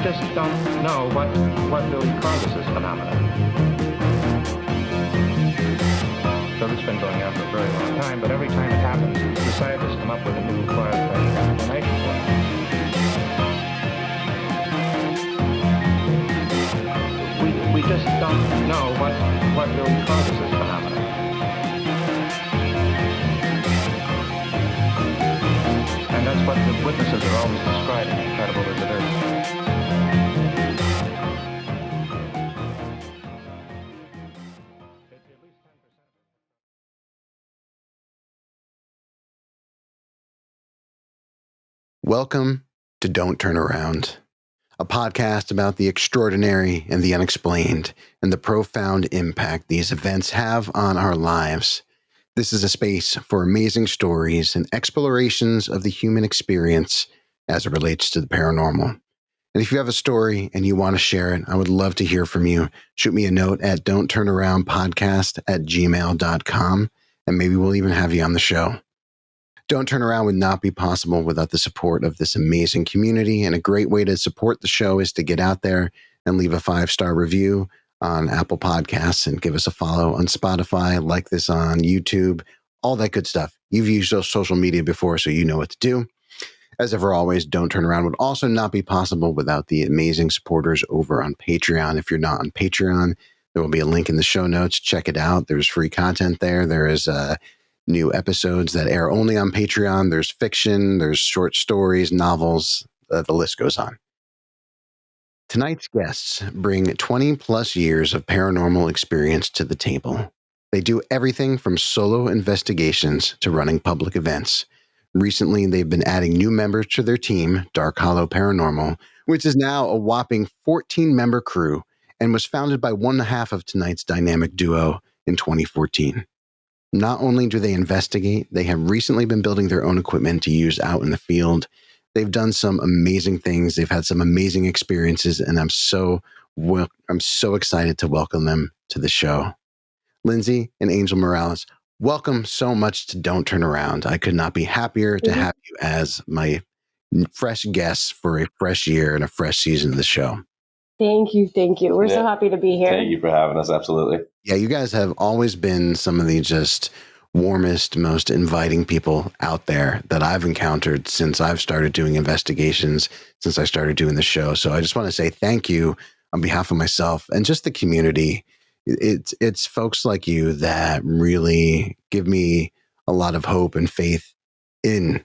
just don't know what really causes this phenomenon. So it's been going on for a very long time, but every time it happens, the scientists come up with a new far-fetched explanation for it. We just don't know what really causes this phenomenon. And that's what the witnesses are always describing, incredible as it is. Welcome to Don't Turn Around, a podcast about the extraordinary and the unexplained and the profound impact these events have on our lives. This is a space for amazing stories and explorations of the human experience as it relates to the paranormal. And if you have a story and you want to share it, I would love to hear from you. Shoot me a note at don'tturnaroundpodcast@gmail.com, and maybe we'll even have you on the show. Don't Turn Around would not be possible without the support of this amazing community, and a great way to support the show is to get out there and leave a 5-star review on Apple Podcasts and give us a follow on Spotify, like this on YouTube, all that good stuff. You've used those social media before, so you know what to do. As ever, always, Don't Turn Around would also not be possible without the amazing supporters over on Patreon. If you're not on Patreon, there will be a link in the show notes. Check it out. There's free content there. There is new episodes that air only on Patreon. There's fiction, there's short stories, novels, the list goes on. Tonight's guests bring 20 plus years of paranormal experience to the table. They do everything from solo investigations to running public events. Recently, they've been adding new members to their team, Dark Hollow Paranormal, which is now a whopping 14-member crew and was founded by one half of tonight's dynamic duo in 2014. Not only do they investigate, they have recently been building their own equipment to use out in the field. They've done some amazing things. They've had some amazing experiences, and I'm so excited to welcome them to the show. Lindsay and Angel Morales, welcome so much to Don't Turn Around. I could not be happier to have you as my fresh guests for a fresh year and a fresh season of the show. Thank you. We're so happy to be here. Thank you for having us. Absolutely. Yeah, you guys have always been some of the just warmest, most inviting people out there that I've encountered since I've started doing investigations, since I started doing the show. So I just want to say thank you on behalf of myself and just the community. It's folks like you that really give me a lot of hope and faith in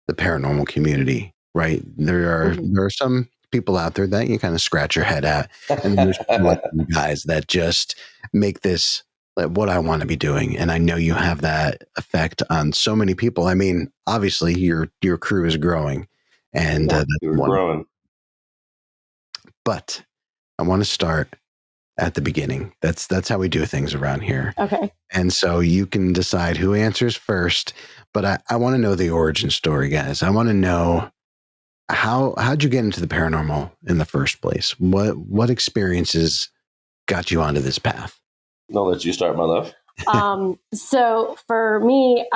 the paranormal community, right? There are some people out there that you kind of scratch your head at, and there's people like you guys that just make this like what I want to be doing. And I know you have that effect on so many people. I mean, obviously your crew is growing, and we're growing. But I want to start at the beginning. That's how we do things around here. Okay. And so you can decide who answers first, but I want to know the origin story, guys. I want to know how'd you get into the paranormal in the first place? What experiences got you onto this path? I'll let you start, my love. So for me,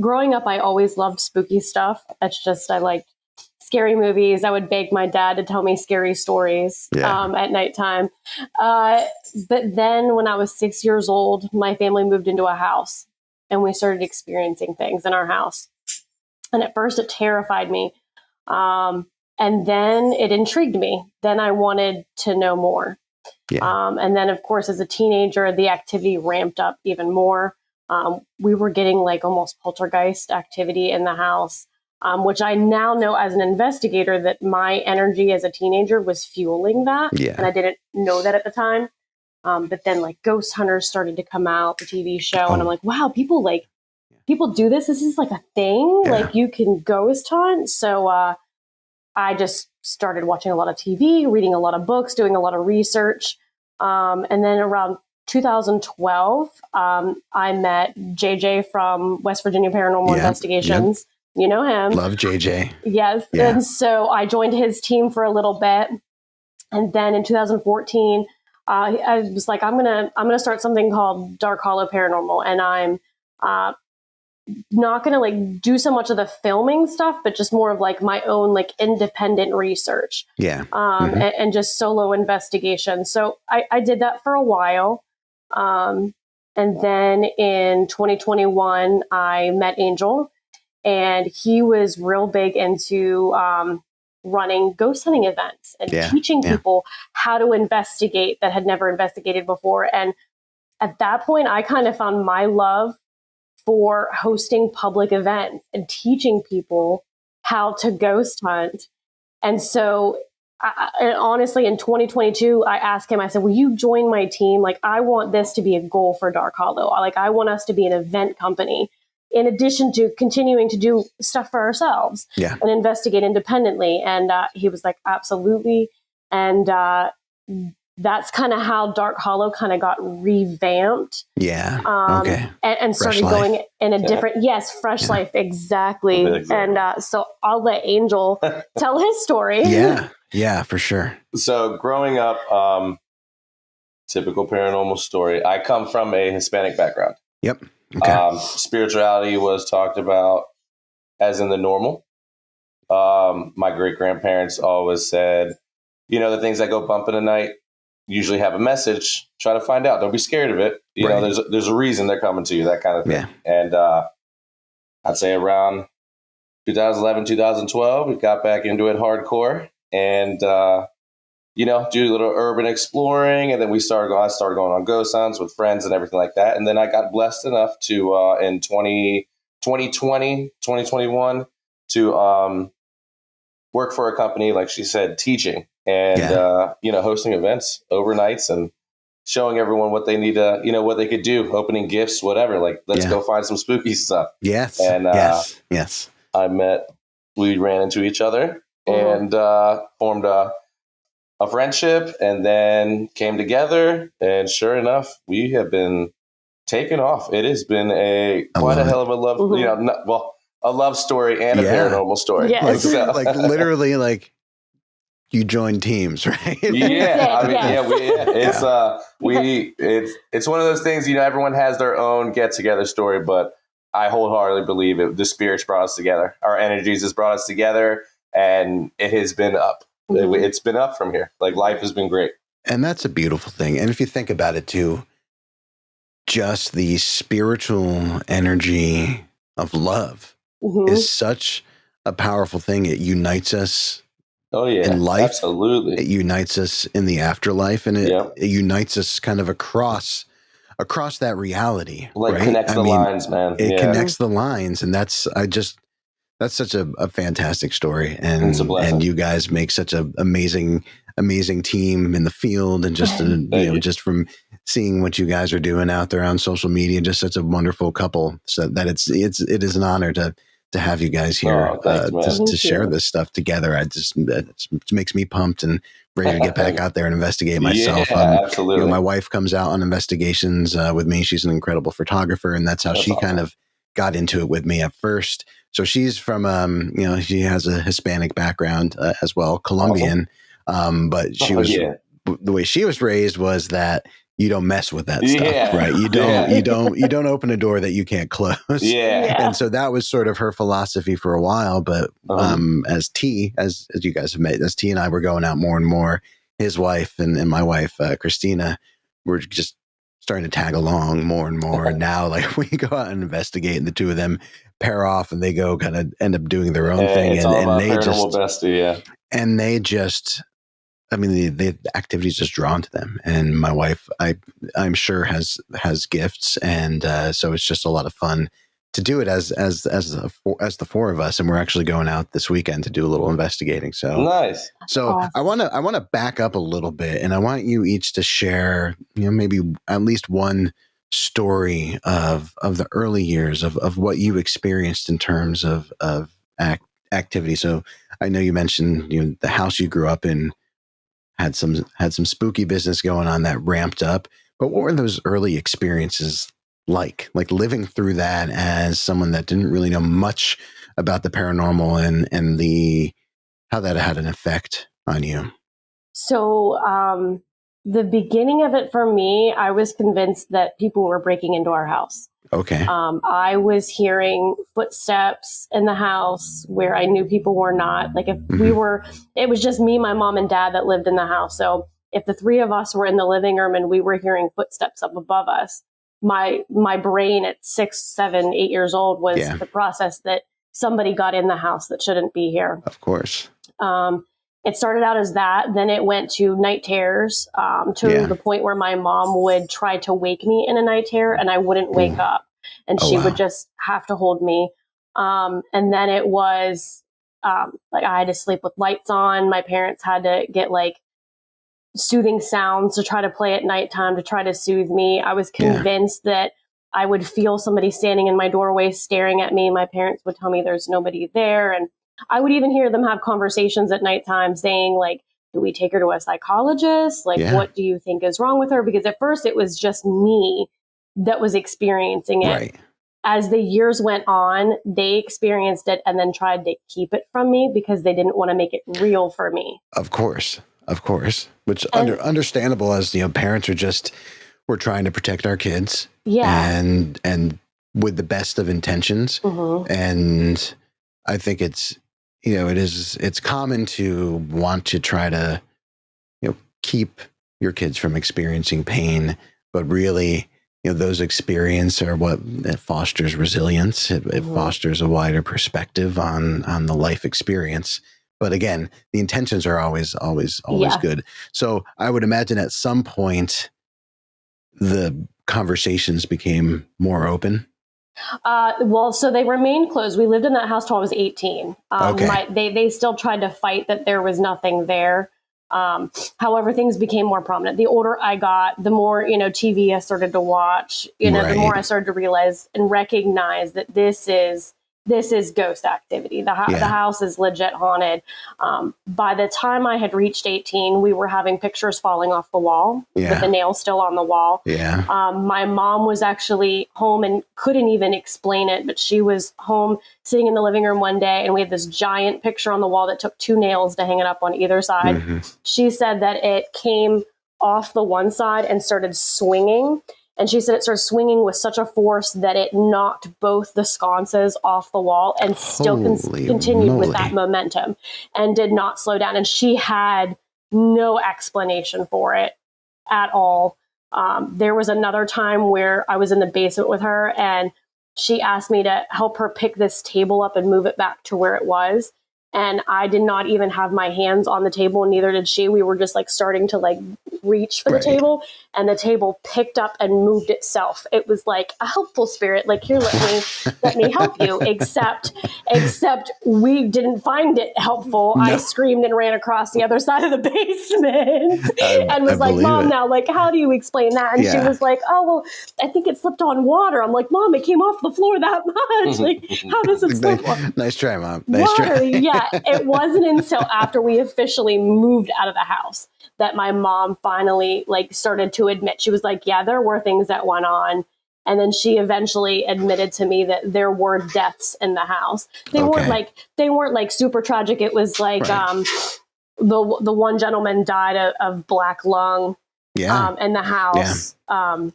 growing up, I always loved spooky stuff. That's just, I liked scary movies. I would beg my dad to tell me scary stories at nighttime. But then when I was 6 years old, my family moved into a house and we started experiencing things in our house. And at first it terrified me. And then it intrigued me. Then I wanted to know more. Yeah. And then, of course, as a teenager, the activity ramped up even more. We were getting like almost poltergeist activity in the house, which I now know as an investigator that my energy as a teenager was fueling that. Yeah. And I didn't know that at the time. But then like Ghost Hunters started to come out, the TV show. And I'm like, wow, people do this. This is like a thing. Yeah. Like you can ghost hunt. So I just started watching a lot of TV, reading a lot of books, doing a lot of research. And then around 2012, I met JJ from West Virginia Paranormal Investigations. Yep. You know him. Love JJ. Yes. Yeah. And so I joined his team for a little bit. And then in 2014, I was like, I'm gonna start something called Dark Hollow Paranormal. And I'm not going to like do so much of the filming stuff, but just more of like my own like independent research. Yeah. And just solo investigation. So I did that for a while. And then in 2021, I met Angel, and he was real big into running ghost hunting events and teaching people how to investigate that had never investigated before. And at that point, I kind of found my love for hosting public events and teaching people how to ghost hunt. And so and honestly, in 2022, I asked him, I said, will you join my team? Like, I want this to be a goal for Dark Hollow. Like, I want us to be an event company in addition to continuing to do stuff for ourselves and investigate independently. And he was like, absolutely. And that's kind of how Dark Hollow kind of got revamped. Yeah. And started going in a different, fresh life. Exactly. And so I'll let Angel tell his story. Yeah, for sure. So growing up, typical paranormal story. I come from a Hispanic background. Yep. Okay. Spirituality was talked about as in the normal. My great grandparents always said, the things that go bump in the night usually have a message. Try to find out. Don't be scared of it. You know, there's a reason they're coming to you, that kind of thing. Yeah. And I'd say around 2011, 2012, we got back into it hardcore and, do a little urban exploring. And then I started going on ghost hunts with friends and everything like that. And then I got blessed enough to, in 2021, to work for a company, like she said, teaching and, hosting events overnights and showing everyone what they need to, what they could do, opening gifts, whatever. Like, let's go find some spooky stuff. Yes. And yes. We ran into each other and formed a friendship, and then came together. And sure enough, we have been taken off. It has been quite a hell of a love, a love story and a paranormal story. Yes. Like literally, like you joined teams, right? It's it's one of those things. Everyone has their own get together story, but I wholeheartedly believe the spirits brought us together. Our energies has brought us together, and it has been up. It's been up from here. Like, life has been great. And that's a beautiful thing. And if you think about it too, just the spiritual energy of love is such a powerful thing. It unites us in life. Absolutely. It unites us in the afterlife, and it unites us kind of across that reality. Like, connects the lines, man. It connects the lines. And that's such a fantastic story. And you guys make such an amazing team in the field, and just, just from seeing what you guys are doing out there on social media, just such a wonderful couple. So that it is an honor to have you guys here to share this stuff together. It makes me pumped and ready to get back out there and investigate myself. Absolutely. My wife comes out on investigations with me. She's an incredible photographer, and that's how she kind of got into it with me at first. So she's from, she has a Hispanic background as well, Colombian. But she was the way she was raised was that you don't mess with that stuff, right? You don't open a door that you can't close. And so that was sort of her philosophy for a while. But as you guys have met, as T and I were going out more and more, his wife and my wife, Christina, were just starting to tag along more and more. And now, like, we go out and investigate, and the two of them pair off, and they go kind of end up doing their own thing. And they just, the activity's just drawn to them. And my wife, I'm sure has gifts. And so it's just a lot of fun to do it as the four of us. And we're actually going out this weekend to do a little investigating. So nice. So awesome. I want to back up a little bit, and I want you each to share, maybe at least one story of the early years of what you experienced in terms of activity. So I know you mentioned, the house you grew up in had some spooky business going on that ramped up, but what were those early experiences like living through that as someone that didn't really know much about the paranormal and how that had an effect on you? So, the beginning of it for me, I was convinced that people were breaking into our house. Okay. I was hearing footsteps in the house where I knew people were not. Like if we were, it was just me, my mom and dad that lived in the house. So if the three of us were in the living room and we were hearing footsteps up above us, my brain at 6, 7, 8 years old was the process that somebody got in the house that shouldn't be here. Of course. It started out as that. Then it went to night terrors, to the point where my mom would try to wake me in a night terror and I wouldn't wake up. And she would just have to hold me. And then it was like I had to sleep with lights on. My parents had to get like soothing sounds to try to play at nighttime to try to soothe me. I was convinced that I would feel somebody standing in my doorway staring at me. My parents would tell me there's nobody there. And I would even hear them have conversations at nighttime saying like, do we take her to a psychologist? Like, what do you think is wrong with her? Because at first it was just me that was experiencing it. Right. As the years went on, they experienced it and then tried to keep it from me because they didn't want to make it real for me. Of course. Which understandable, as parents we're trying to protect our kids. Yeah. And with the best of intentions. And I think it's it's common to want to try to keep your kids from experiencing pain, but really those experiences are what fosters resilience. It fosters a wider perspective on the life experience. But again, the intentions are always good. So I would imagine at some point the conversations became more open. Well, so they remained closed. We lived in that house till I was 18. They still tried to fight that there was nothing there. However, things became more prominent. The older I got, the more, TV I started to watch, the more I started to realize and recognize that this is ghost activity. The house is legit haunted. By the time I had reached 18, we were having pictures falling off the wall with the nails still on the wall. Yeah. My mom was actually home and couldn't even explain it, but she was home sitting in the living room one day and we had this giant picture on the wall that took 2 nails to hang it up on either side. She said that it came off the one side and started swinging. And she said it started swinging with such a force that it knocked both the sconces off the wall and still continued with that momentum and did not slow down. And she had no explanation for it at all. There was another time where I was in the basement with her and she asked me to help her pick this table up and move it back to where it was. And I did not even have my hands on the table, and neither did she. We were just starting to reach for the table, and the table picked up and moved itself. It was like a helpful spirit, here, let me help you. Except we didn't find it helpful. No. I screamed and ran across the other side of the basement and was like, Mom, now, how do you explain that? And she was like, oh, well, I think it slipped on water. I'm like, Mom, it came off the floor that much. How does it slip? Nice try, Mom. Nice try. Yeah. It wasn't until after we officially moved out of the house that my mom finally started to admit. She was like, yeah, there were things that went on. And then she eventually admitted to me that there were deaths in the house. They weren't super tragic. It was the one gentleman died of black lung in the house. Yeah.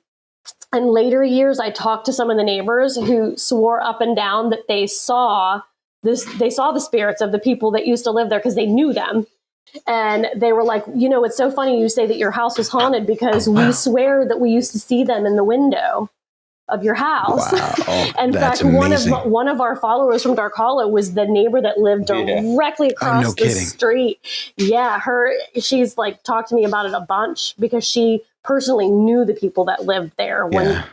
In later years, I talked to some of the neighbors who swore up and down that they saw the spirits of the people that used to live there because they knew them. And they were like, it's so funny you say that your house was haunted because we swear that we used to see them in the window of your house. Wow. In fact, one of our followers from Dark Hollow was the neighbor that lived directly across the street. Yeah, she's talked to me about it a bunch because she personally knew the people that lived there when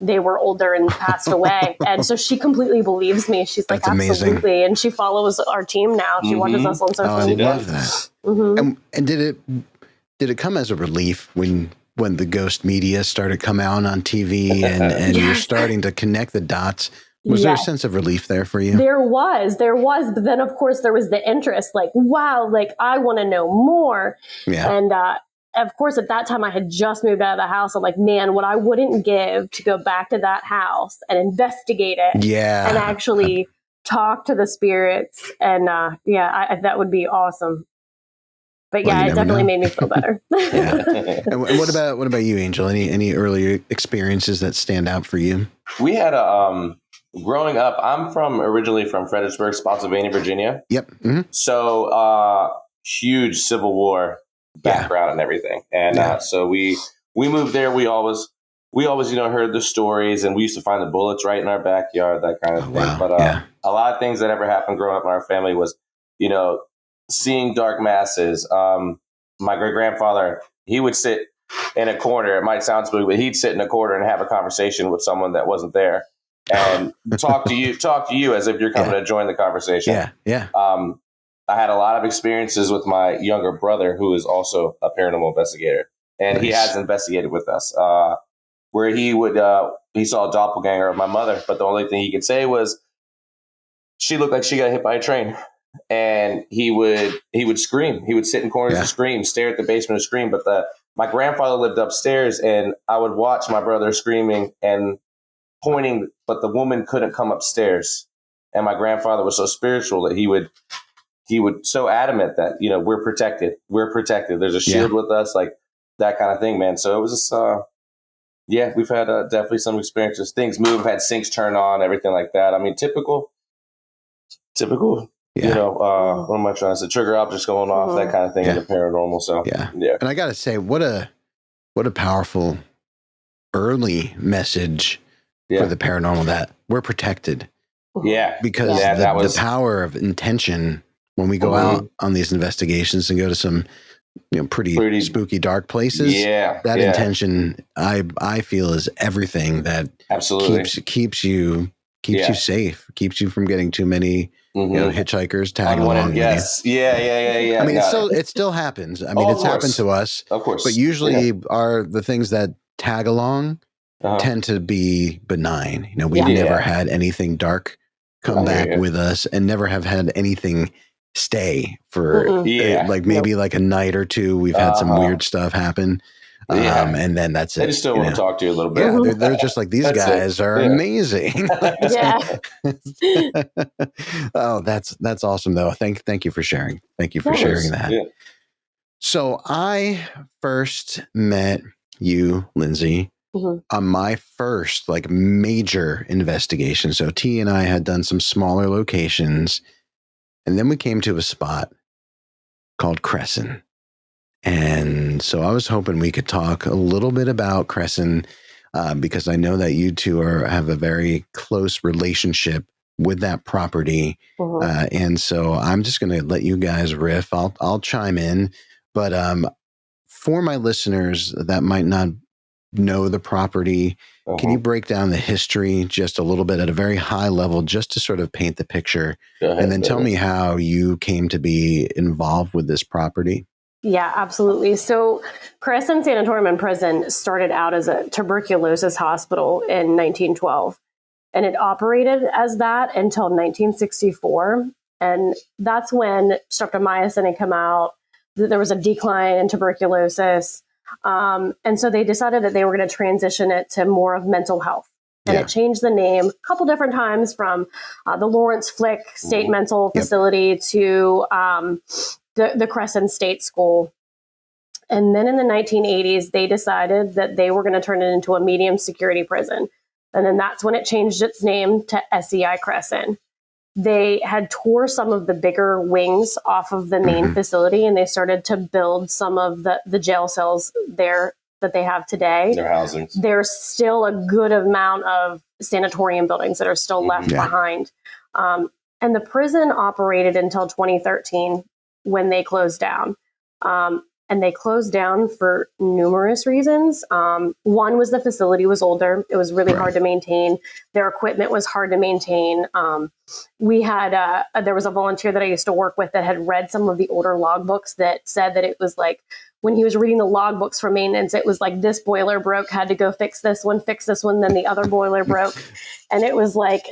they were older and passed away. And so she completely believes me. She's like, that's absolutely. Amazing. And she follows our team now. She watches us on social media. I love that. And did it come as a relief when the ghost media started coming out on TV and you're starting to connect the dots? Was there a sense of relief there for you? There was. But then, of course, there was the interest. Wow, I want to know more. Yeah. And, of course, at that time, I had just moved out of the house. I'm like, man, what I wouldn't give to go back to that house and investigate it. Yeah. And actually talk to the spirits. And that would be awesome. But yeah, it definitely made me feel better. Yeah. And what about you, Angel? Any early experiences that stand out for you? We had growing up, I'm originally from Fredericksburg, Spotsylvania, Virginia. Yep. Mm-hmm. So huge Civil War background and everything. And so we moved there. We always heard the stories, and we used to find the bullets right in our backyard, that kind of thing. Wow. But a lot of things that ever happened growing up in our family was, seeing dark masses. My great grandfather, he would sit in a corner. It might sound spooky, but he'd sit in a corner and have a conversation with someone that wasn't there, and talk to you as if you're coming to join the conversation. Yeah, yeah. I had a lot of experiences with my younger brother, who is also a paranormal investigator, and he has investigated with us. Where he saw a doppelganger of my mother, but the only thing he could say was, she looked like she got hit by a train. And he would scream. He would sit in corners and scream, stare at the basement and scream. But my grandfather lived upstairs, and I would watch my brother screaming and pointing, but the woman couldn't come upstairs. And my grandfather was so spiritual that he would so adamant that, we're protected. We're protected. There's a shield with us, like that kind of thing, man. So it was just, we've had definitely some experiences. Things move, had sinks turn on, everything like that. I mean, typical. Yeah. What am I trying to say? Trigger objects going off, that kind of thing in the paranormal. So yeah. And I got to say, what a powerful early message for the paranormal, that we're protected. Yeah. Because the power of intention when we go out on these investigations and go to some pretty spooky, dark places. Yeah. That intention, I feel, is everything that absolutely keeps you safe, keeps you from getting too many hitchhikers tagging along. Yes. Yeah. I mean, it still happens. I mean, it's happened to us, of course. But usually are the things that tag along tend to be benign. We've never had anything dark come back with us, and never have had anything stay for maybe like a night or two. We've had some weird stuff happen. And then that's it. They just still want to talk to you a little bit. Yeah, they're just like, these guys are amazing. Oh, that's awesome though. Thank you for sharing. Thank you for sharing that. Yeah. So I first met you, Lindsay, on my first major investigation. So T and I had done some smaller locations, and then we came to a spot called Cresson. And so I was hoping we could talk a little bit about Cresson, because I know that you two have a very close relationship with that property. And so I'm just going to let you guys riff. I'll chime in. But for my listeners that might not know the property, can you break down the history just a little bit at a very high level, just to sort of paint the picture? And then tell me how you came to be involved with this property. Yeah, absolutely. So Cresson Sanatorium and Prison started out as a tuberculosis hospital in 1912, and it operated as that until 1964. And that's when streptomycin had come out. There was a decline in tuberculosis. And so they decided that they were going to transition it to more of mental health. And it changed the name a couple different times, from the Lawrence Flick State Mental Facility to the Cresson State School. And then in the 1980s, they decided that they were going to turn it into a medium security prison. And then that's when it changed its name to SEI Cresson. They had tore some of the bigger wings off of the main facility, and they started to build some of the jail cells there that they have today. Their housings. There's still a good amount of sanatorium buildings that are still left behind. And the prison operated until 2013, when they closed down. And they closed down for numerous reasons. One was the facility was older. It was really hard to maintain. Their equipment was hard to maintain. We had, there was a volunteer that I used to work with that had read some of the older logbooks that said that it was like, when he was reading the logbooks for maintenance, it was like, this boiler broke, had to go fix this one, then the other boiler broke. And it was like,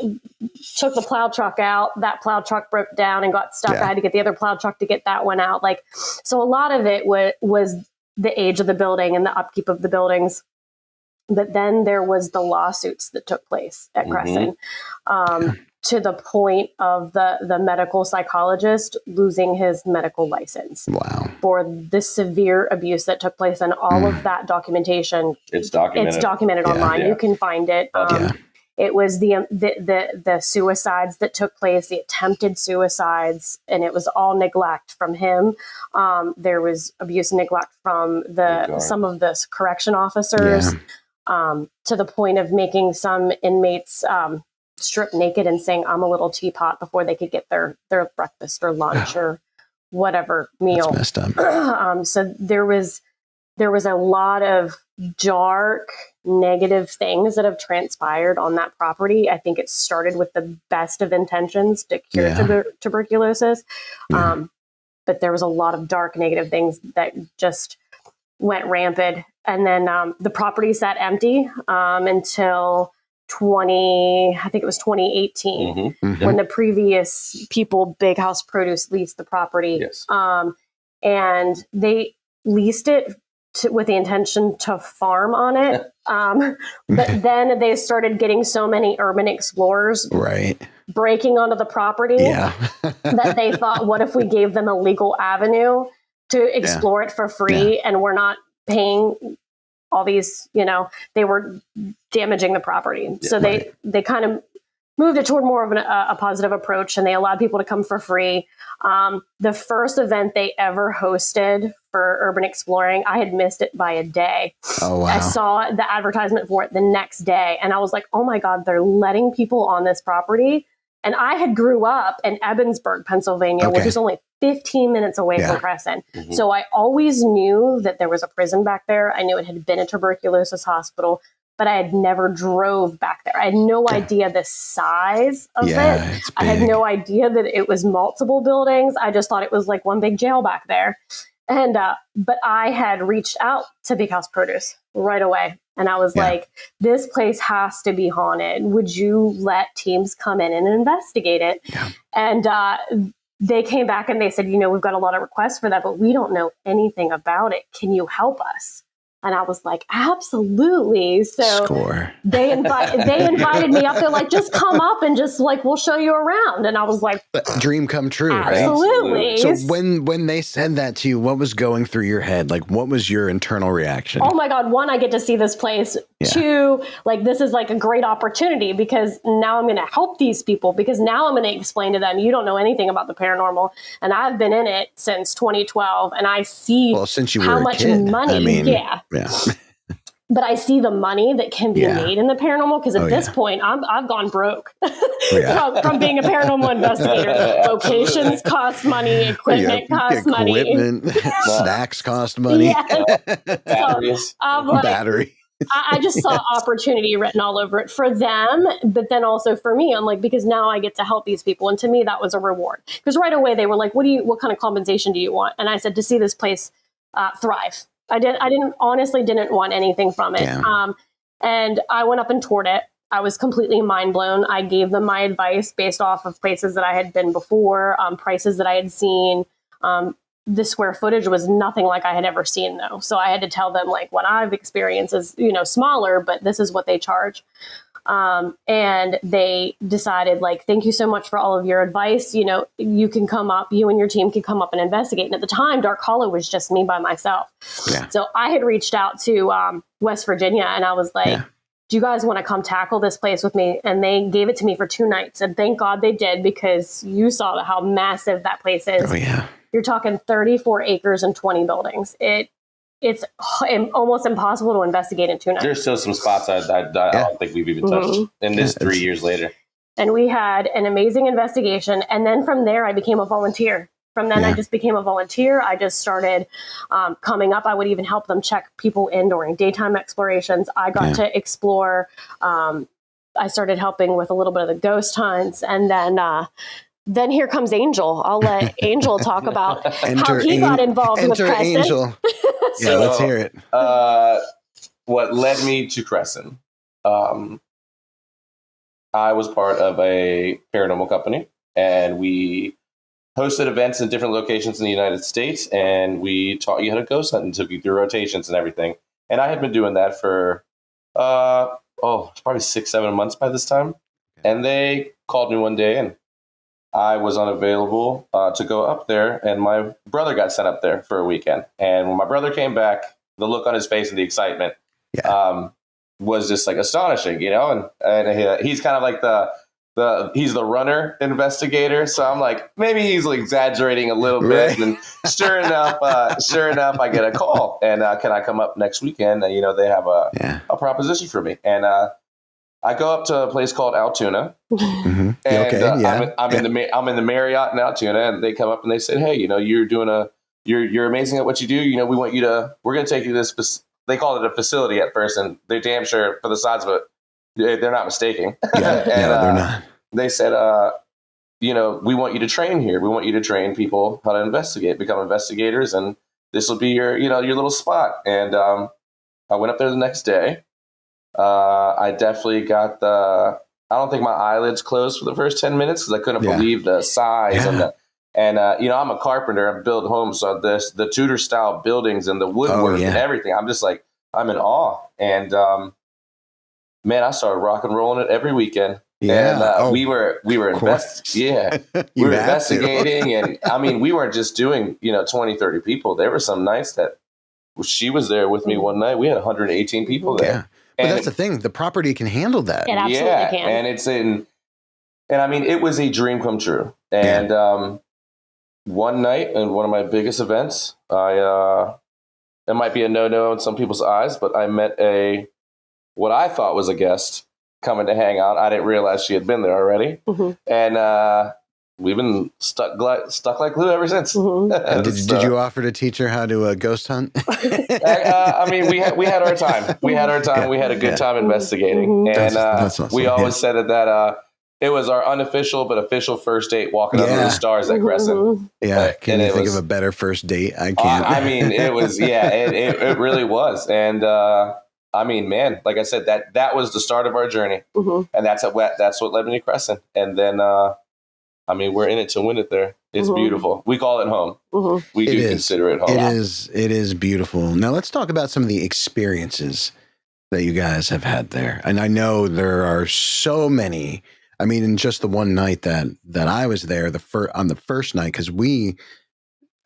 took the plow truck out, that plow truck broke down and got stuck. I had to get the other plow truck to get that one out. So a lot of it was the age of the building and the upkeep of the buildings. But then there was the lawsuits that took place at Cresson to the point of the medical psychologist losing his medical license. Wow. For the severe abuse that took place, and all of that documentation. It's documented online. Yeah. You can find it. It was the suicides that took place, the attempted suicides, and it was all neglect from him. There was abuse and neglect from some of the correction officers, to the point of making some inmates strip naked and saying, "I'm a little teapot," before they could get their breakfast or lunch or whatever meal. That's messed up. So there was a lot of dark, negative things that have transpired on that property. I think it started with the best of intentions to cure tuberculosis. But there was a lot of dark, negative things that just went rampant. And then the property sat empty until 2018, when the previous people, Big House Produce, leased the property. Yes. And they leased it with the intention to farm on it. But then they started getting so many urban explorers breaking onto the property that they thought, what if we gave them a legal avenue to explore it for free, and we're not paying all these, they were damaging the property. So they kind of moved it toward more of a positive approach, and they allowed people to come for free. The first event they ever hosted for urban exploring, I had missed it by a day. Oh, wow. I saw the advertisement for it the next day, and I was like, oh my God, they're letting people on this property. And I had grew up in Ebensburg, Pennsylvania, which is only 15 minutes away from Cresson. So I always knew that there was a prison back there. I knew it had been a tuberculosis hospital, but I had never drove back there. I had no idea the size of it. I had no idea that it was multiple buildings. I just thought it was like one big jail back there. And but I had reached out to Big House Produce right away. And I was like, this place has to be haunted. Would you let teams come in and investigate it? And they came back and they said, we've got a lot of requests for that, but we don't know anything about it. Can you help us? And I was like, absolutely. So they invited me up. They're like, just come up and just we'll show you around. And I was like, dream come true, absolutely. Right? So when they said that to you, what was going through your head? What was your internal reaction? Oh my God. One, I get to see this place. Two, this is a great opportunity, because now I'm going to help these people, because now I'm going to explain to them, you don't know anything about the paranormal. And I've been in it since 2012, and I see since you how were much a kid, money. But I see the money that can be made in the paranormal, because at this point, I've gone broke from being a paranormal investigator. Locations cost money, equipment costs money. Snacks cost money. Battery. I just saw opportunity written all over it for them, but then also for me. I'm like, because now I get to help these people. And to me, that was a reward. Because right away they were like, what kind of compensation do you want? And I said, to see this place thrive. I honestly didn't want anything from it. And I went up and toured it. I was completely mind blown. I gave them my advice based off of places that I had been before, prices that I had seen. The square footage was nothing like I had ever seen, though. So I had to tell them what I've experienced is, smaller, but this is what they charge. And they decided thank you so much for all of your advice. You can come up, you and your team can come up and investigate. And at the time, Dark Hollow was just me by myself. So I had reached out to West Virginia, and I was like, do you guys want to come tackle this place with me? And they gave it to me for 2 nights. And thank God they did, because you saw how massive that place is. You're talking 34 acres and 20 buildings. It's almost impossible to investigate in 2 nights. There's still some spots I don't think we've even touched in this 3 years later. And we had an amazing investigation. And then from there, I became a volunteer. From then, I just became a volunteer. I just started coming up. I would even help them check people in during daytime explorations. I got to explore. I started helping with a little bit of the ghost hunts. And then here comes Angel. I'll let Angel talk about how he got involved with Cresson. Angel. Let's hear it. What led me to Cresson? I was part of a paranormal company, and we hosted events in different locations in the United States, and we taught you how to ghost hunt and took you through rotations and everything. And I had been doing that for probably 6-7 months by this time. And they called me one day, and I was unavailable to go up there, and my brother got sent up there for a weekend. And when my brother came back, the look on his face and the excitement was just like astonishing, you know. And he's kind of like he's the runner investigator, so I'm like, maybe he's like exaggerating a little bit. And sure enough, I get a call, and can I come up next weekend? And, you know, they have a proposition for me, and I go up to a place called Altoona, Mm-hmm. and I'm in the Marriott in Altoona, and they come up and they said, hey, you know, you're amazing at what you do. You know, we're going to take you to this. They called it a facility at first, and they're damn sure for the size of it, they're not mistaking. They're not. They said, you know, we want you to train here. We want you to train people how to investigate, become investigators, and this will be your little spot. And I went up there the next day. I definitely got I don't think my eyelids closed for the first 10 minutes because I couldn't believe the size and you know, I'm a carpenter. I build homes, so the Tudor style buildings and the woodwork and everything. I'm just like, I'm in awe. And man, I started rock and rolling it every weekend. Yeah, and we were investigating, and I mean, we weren't just doing 20, 30 people. There were some nights that she was there with me one night. We had 118 people there. Yeah. But that's the thing. The property can handle that. It absolutely can. And it's and I mean, it was a dream come true. And one night in one of my biggest events, it might be a no-no in some people's eyes, but I met what I thought was a guest coming to hang out. I didn't realize she had been there already. Mm-hmm. And we've been stuck like glue ever since. Mm-hmm. And did you offer to teach her how to ghost hunt? I mean, we had our time. We had our time. Yeah. We had a good time investigating. Mm-hmm. And that's awesome. We always said that it was our unofficial but official first date walking under the stars at Cresson. Yeah. Can you think of a better first date? I can't. I mean, it was, it really was. And I mean, man, like I said, that was the start of our journey. Mm-hmm. And that's what led me to Cresson. And then, I mean, we're in it to win it there. It's beautiful. We call it home. Mm-hmm. We do consider it home. It is beautiful. Now let's talk about some of the experiences that you guys have had there. And I know there are so many. I mean, in just the one night that I was there, on the first night, because we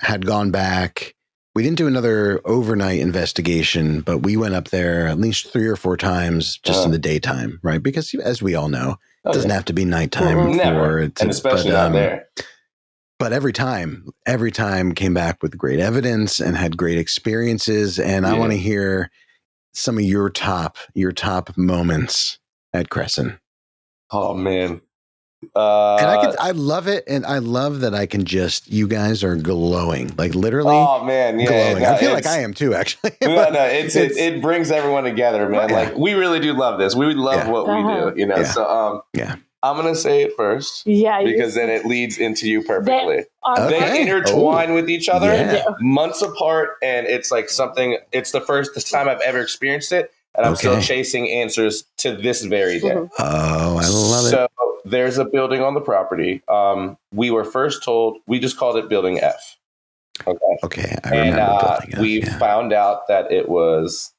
had gone back. We didn't do another overnight investigation, but we went up there at least 3 or 4 times just in the daytime, right? Because as we all know, it doesn't have to be nighttime for it. And especially not there. But every time came back with great evidence and had great experiences. And I want to hear some of your top moments at Cresson. Oh man. And I love it. And I love that I can you guys are glowing, like literally. Oh man. Yeah. Glowing. No, I feel like I am too, actually. It brings everyone together, man. Yeah. Like we really do love this. We love what we do, you know? Yeah. So, I'm going to say it first. Yeah. Because then it leads into you perfectly. They intertwine with each other months apart. And it's like it's the time I've ever experienced it. And I'm still chasing answers to this very day. Oh, I love it. So there's a building on the property. We were first told, we just called it Building F. Okay. I remember Building F. We found out that it was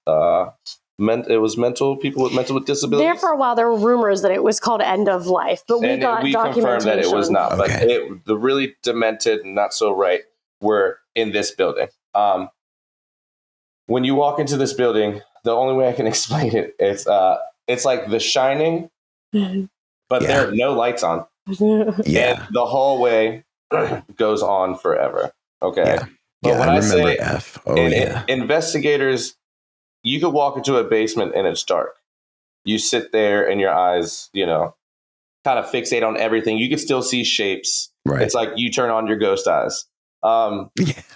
people with disabilities. There for a while, there were rumors that it was called End of Life, but we confirmed that it was not. But the really demented, not so right, were in this building. When you walk into this building, the only way I can explain it is it's like The Shining, but there are no lights on. And the hallway goes on forever. Okay. Yeah. But when I say F. Investigators, you could walk into a basement and it's dark. You sit there and your eyes, kind of fixate on everything. You can still see shapes. Right. It's like you turn on your ghost eyes.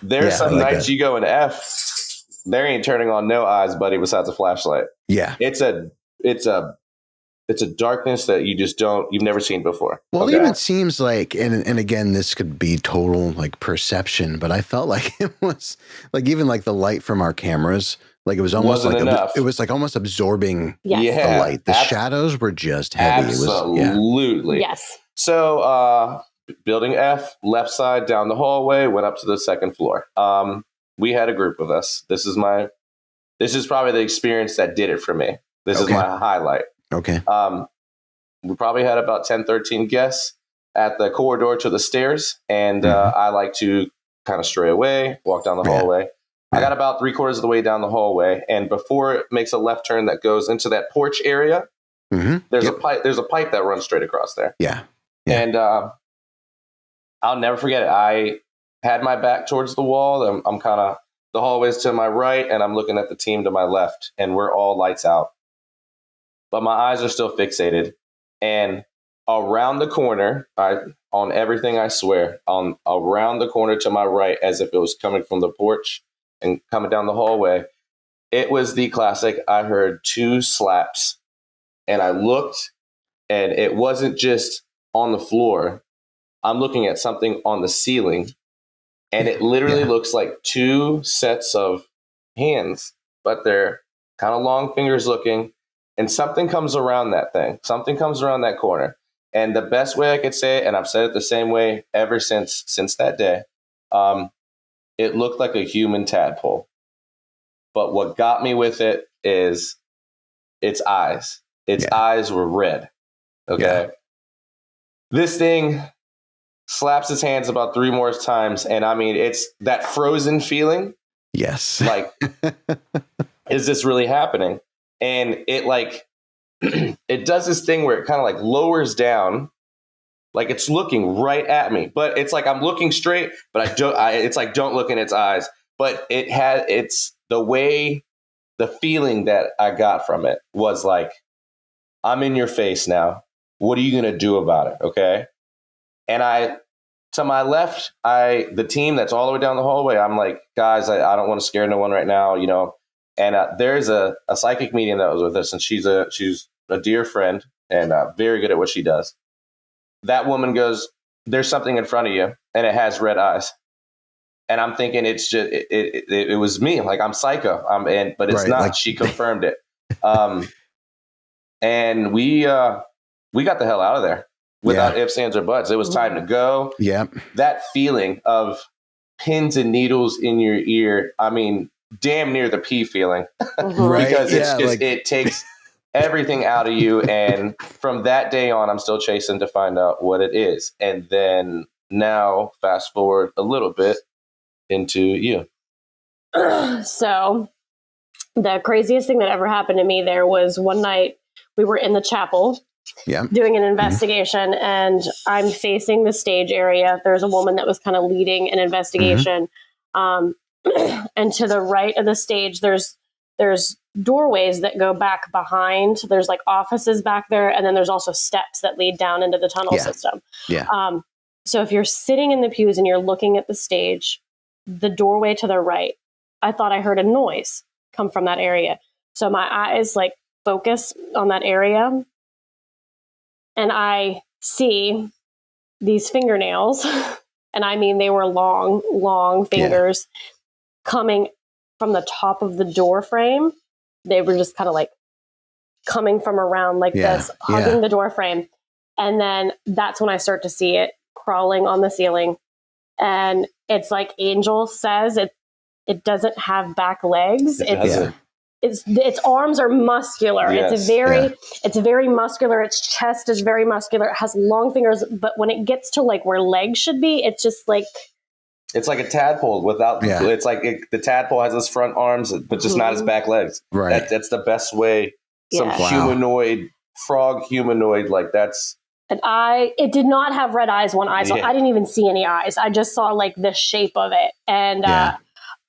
There's some nights you go in F. There ain't turning on no eyes, buddy, besides a flashlight. Yeah. It's a darkness that you've never seen before. Well, it even seems like, and again, this could be total like perception, but I felt like it was like, even like the light from our cameras, like it was almost it was like almost absorbing the light. The shadows were just heavy. Absolutely. Yes. So, Building F, left side down the hallway, went up to the second floor. We had a group of us. This is probably the experience that did it for me. This is my highlight. Okay. we probably had about 10, 13 guests at the corridor to the stairs. And I like to kind of stray away, walk down the hallway. I got about 3/4 of the way down the hallway. And before it makes a left turn that goes into that porch area, there's a pipe. There's a pipe that runs straight across there. And I'll never forget it. I had my back towards the wall. I'm kind of, the hallway's to my right, and I'm looking at the team to my left, and we're all lights out. But my eyes are still fixated. And around the corner, on everything I swear, around the corner to my right, as if it was coming from the porch and coming down the hallway, it was the classic, I heard 2 slaps. And I looked, and it wasn't just on the floor. I'm looking at something on the ceiling, and it literally looks like 2 sets of hands, but they're kind of long fingers looking, and something comes around that thing. Something comes around that corner. And the best way I could say it, and I've said it the same way ever since that day, it looked like a human tadpole. But what got me with it is its eyes. Its eyes were red. Okay. This thing slaps its hands about 3 more times. And I mean, it's that frozen feeling. Yes. Like, is this really happening? And it like, it does this thing where it kind of like lowers down, like it's looking right at me, but it's like I'm looking straight, but it's like, don't look in its eyes. But it's the way, the feeling that I got from it was like, I'm in your face now. What are you going to do about it? Okay. And to my left, the team that's all the way down the hallway, I'm like, guys, I don't want to scare no one right now, you know. And there's a psychic medium that was with us, and she's a dear friend and very good at what she does. That woman goes, there's something in front of you, and it has red eyes. And I'm thinking it's just it was me, like I'm psycho, but it's not. Like, she confirmed it, and we got the hell out of there without ifs, ands, or buts. It was time to go. Yeah, that feeling of pins and needles in your ear. I mean, damn near the pee feeling, because it's just like, it takes everything out of you. And from that day on, I'm still chasing to find out what it is. And then now, fast forward a little bit into you. So the craziest thing that ever happened to me there was one night we were in the chapel doing an investigation, and I'm facing the stage area. There's a woman that was kind of leading an investigation. And to the right of the stage, there's doorways that go back behind. There's like offices back there. And then there's also steps that lead down into the tunnel system. So if you're sitting in the pews and you're looking at the stage, the doorway to the right, I thought I heard a noise come from that area. So my eyes like focus on that area, and I see these fingernails. And I mean, they were long, long fingers coming from the top of the door frame. They were just kind of like coming from around like this, hugging the door frame. And then that's when I start to see it crawling on the ceiling. And it's like Angel says, it doesn't have back legs. Its arms are muscular. Yes. It's very muscular. Its chest is very muscular. It has long fingers, but when it gets to like where legs should be, it's just like, it's like a tadpole without. It's like the tadpole has its front arms, but just not its back legs. Right. That's the best way. Some humanoid, frog humanoid, like that's. And it did not have red eyes when I saw. I didn't even see any eyes. I just saw like the shape of it, and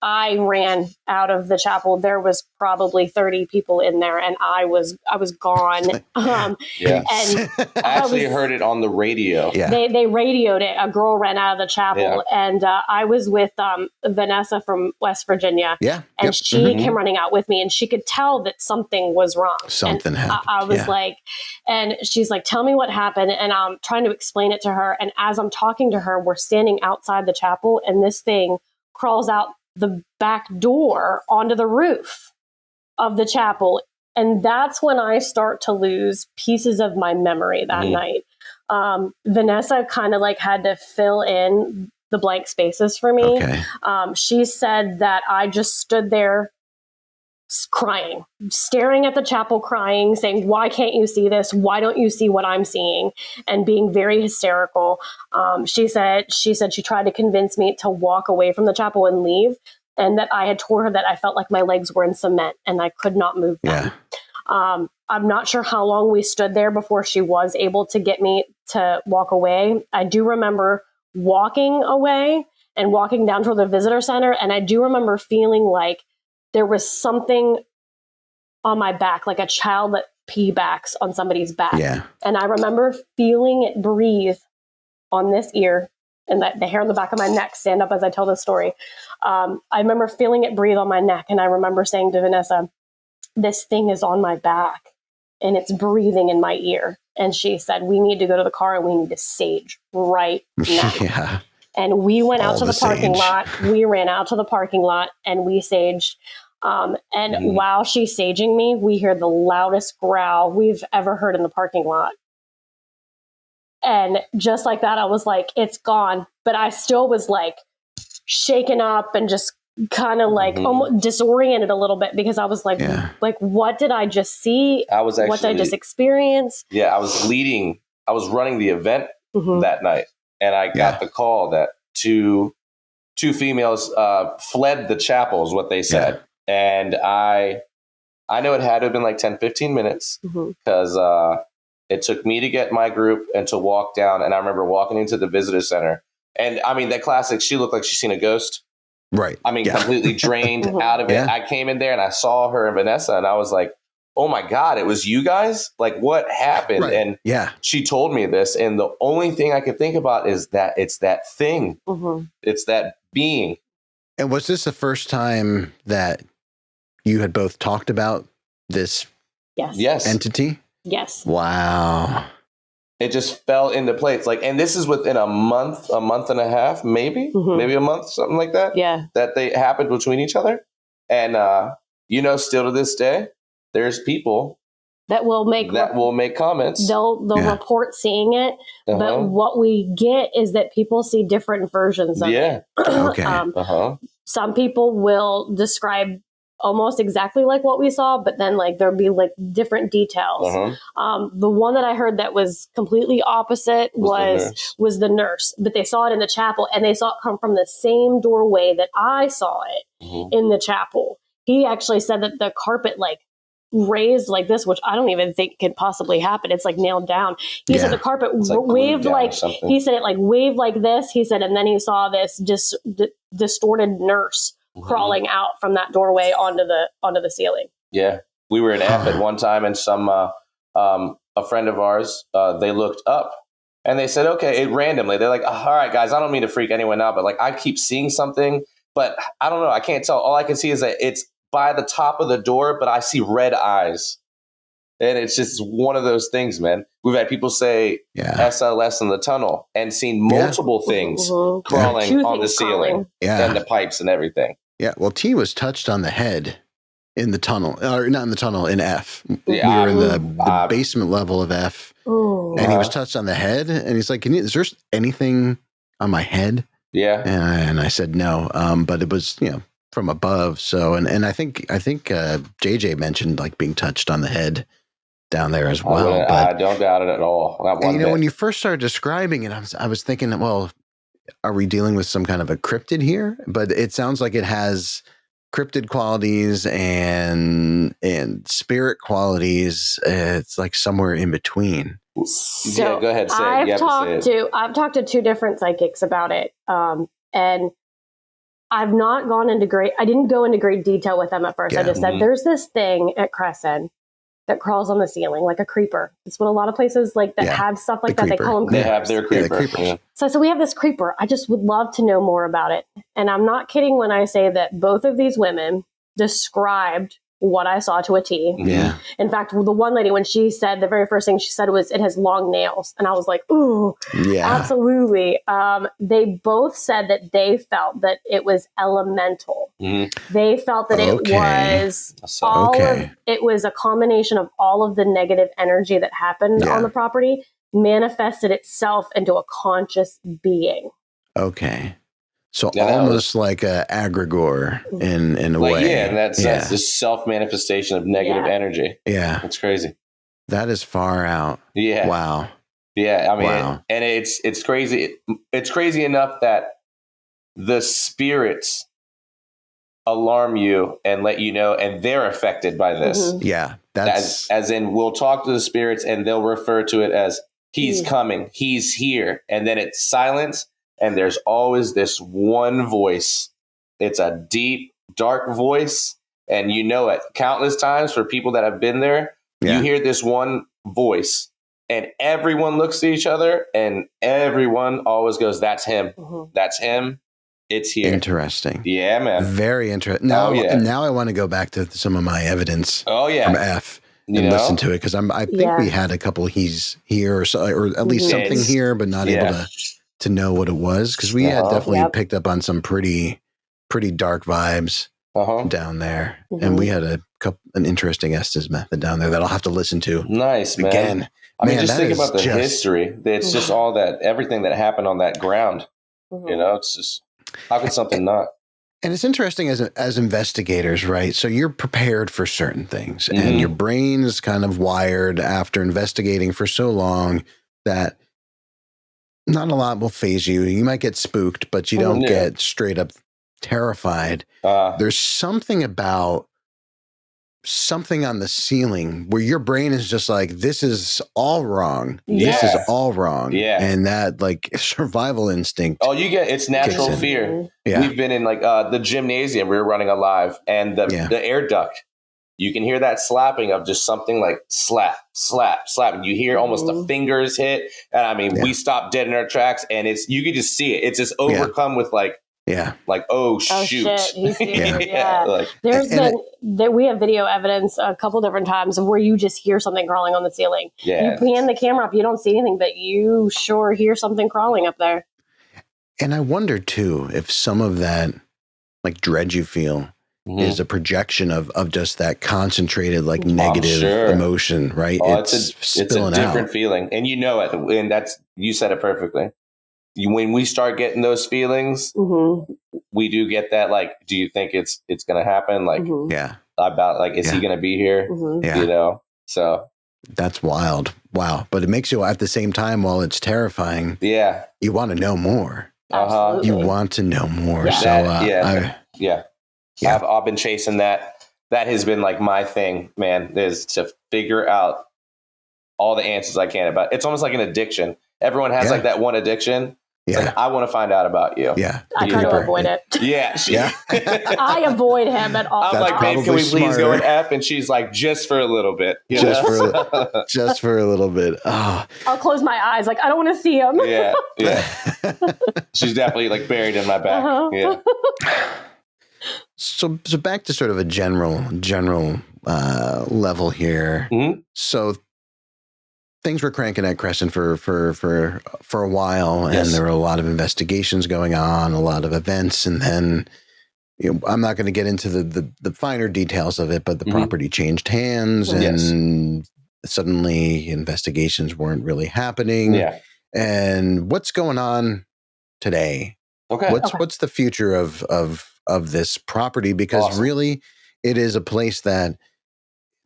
I ran out of the chapel. There was probably 30 people in there, and I was gone. And I actually heard it on the radio. They radioed it. A girl ran out of the chapel, and I was with Vanessa from West Virginia. And she came running out with me, and she could tell that something was wrong. Something happened. I was like, and she's like, "Tell me what happened." And I'm trying to explain it to her. And as I'm talking to her, we're standing outside the chapel, and this thing crawls out the back door onto the roof of the chapel. And that's when I start to lose pieces of my memory that night. Vanessa kind of like had to fill in the blank spaces for me. She said that I just stood there crying, staring at the chapel, crying, saying, "Why can't you see this? Why don't you see what I'm seeing?" And being very hysterical. She said she tried to convince me to walk away from the chapel and leave, and that I had told her that I felt like my legs were in cement and I could not move them. Yeah. I'm not sure how long we stood there before she was able to get me to walk away. I do remember walking away and walking down toward the visitor center, and I do remember feeling like there was something on my back, like a child that piggybacks on somebody's back. Yeah. And I remember feeling it breathe on this ear, and that the hair on the back of my neck stand up as I tell this story. I remember feeling it breathe on my neck, and I remember saying to Vanessa, "This thing is on my back and it's breathing in my ear." And she said, "We need to go to the car and we need to sage right now." Yeah. And we went out to the parking lot. We ran out to the parking lot and we saged. While she's saging me, we hear the loudest growl we've ever heard in the parking lot. And just like that, I was like, it's gone. But I still was like shaken up and just kind of like almost disoriented a little bit, because I was like, what did I just see? What did I just experience? Yeah, I was running the event that night. And I got the call that two females fled the chapel, is what they said. Yeah. And I know it had to have been like 10, 15 minutes, because it took me to get my group and to walk down. And I remember walking into the visitor center. And I mean, that classic, she looked like she's seen a ghost. Right. I mean, completely drained out of it. Yeah. I came in there and I saw her and Vanessa, and I was like, "Oh my God, it was you guys? Like, what happened?" Right. And she told me this. And the only thing I could think about is that it's that thing. It's that being. And was this the first time that you had both talked about this entity? Yes. Wow. It just fell into place. Like, and this is within a month and a half, maybe a month, something like that. Yeah. That they happened between each other. And, still to this day, there's people that will make comments. They'll report seeing it. But what we get is that people see different versions of it. Okay. Some people will describe almost exactly like what we saw, but then like there'll be like different details. The one that I heard that was completely opposite was the nurse, but they saw it in the chapel, and they saw it come from the same doorway that I saw it in the chapel. He actually said that the carpet like raised like this, which I don't even think could possibly happen. It's like nailed down. He said the carpet waved like, he said it like waved like this. He said, and then he saw this distorted nurse crawling out from that doorway onto the ceiling. Yeah. We were in F at one time, and some a friend of ours, they looked up and they said, okay, randomly, they're like, all right, guys, I don't mean to freak anyone out, but like I keep seeing something, but I don't know. I can't tell. All I can see is that it's by the top of the door, but I see red eyes. And it's just one of those things, man. We've had people say SLS in the tunnel and seen multiple things crawling on the ceiling and the pipes and everything. Yeah, well, T was touched on the head in the tunnel, or not in the tunnel, in F. Yeah, we were in the basement level of F, and he was touched on the head, and he's like, is there anything on my head? Yeah. And I said no, but it was, from above. So, and I think JJ mentioned like being touched on the head down there as well. I don't doubt it at all. And, when you first started describing it, I was thinking, well, are we dealing with some kind of a cryptid here? But it sounds like it has cryptid qualities and spirit qualities. It's like somewhere in between. So go ahead. I've talked to two different psychics about it, and I've not gone into I didn't go into great detail with them at first. I just said there's this thing at Cresson that crawls on the ceiling like a creeper. It's what a lot of places like that have stuff like that. They call them creepers. They have their creepers. Yeah. So we have this creeper. I just would love to know more about it. And I'm not kidding when I say that both of these women described what I saw to a T. Yeah. In fact, the one lady, when she said, the very first thing she said was, it has long nails. And I was like, ooh, absolutely. They both said that they felt that it was elemental. They felt that it was it was a combination of all of the negative energy that happened on the property manifested itself into a conscious being. Okay. So almost like a egregore in a way. Yeah, and that's this self-manifestation of negative energy. Yeah. It's crazy. That is far out. Yeah. Wow. Yeah, I mean, and it's crazy. It's crazy enough that the spirits alarm you and let you know, and they're affected by this. Yeah, that's as in we'll talk to the spirits and they'll refer to it as he's coming, he's here, and then it's silence, and there's always this one voice. It's a deep, dark voice, and you know it countless times for people that have been there. You hear this one voice. And everyone looks at each other, and everyone always goes, "That's him. That's him. It's here." Interesting. Yeah, man. Very interesting. Now, now I want to go back to some of my evidence. From F and listen to it, because I think we had a couple he's here or at least something here, but not able to know what it was, because we had definitely picked up on some pretty dark vibes down there, and we had an interesting Estes method down there that I'll have to listen to. Nice, man. Again. I mean, just think about the history. It's just all that, everything that happened on that ground. You know, it's just, how could something not? And it's interesting as investigators, right? So you're prepared for certain things, and your brain is kind of wired after investigating for so long that not a lot will phase you. You might get spooked, but you don't get straight up terrified. There's something about something on the ceiling where your brain is just like, this is all wrong. This is all wrong. Yeah. And that like survival instinct. Oh, it's natural fear. Yeah. We've been in like the gymnasium. We were running a live, and the air duct, you can hear that slapping of just something like slap, slap, slap. And you hear almost the fingers hit. And I mean, we stopped dead in our tracks, and you could just see it. It's just overcome with like, oh shoot. He's here. Like, there's we have video evidence a couple different times of where you just hear something crawling on the ceiling. You pan the camera up, you don't see anything, but you sure hear something crawling up there. And I wonder too if some of that like dread you feel is a projection of just that concentrated like negative emotion, right? It's a different feeling, and you know it, and you said it perfectly. When we start getting those feelings, we do get that. Like, do you think it's going to happen? Like, about like, is he going to be here? You know, so that's wild. Wow. But it makes you at the same time, while it's terrifying, you want to know more. You want to know more. So, I've been chasing that. That has been like my thing, man, is to figure out all the answers I can about. It's almost like an addiction. Everyone has like that one addiction. Yeah. Like, I want to find out about you. Yeah. I try to avoid it. I avoid him at all. I'm like, babe, can we please go in F? And she's like, just for a little bit. Just for a little bit. Oh. I'll close my eyes. Like, I don't want to see him. Yeah. She's definitely like buried in my back. Yeah. So back to sort of a general level here. So things were cranking at Cresson for a while, and there were a lot of investigations going on, a lot of events, and then I'm not going to get into the finer details of it, but the property changed hands, and suddenly investigations weren't really happening. Yeah. And what's going on today? Okay. What's the future of this property? Because really, it is a place that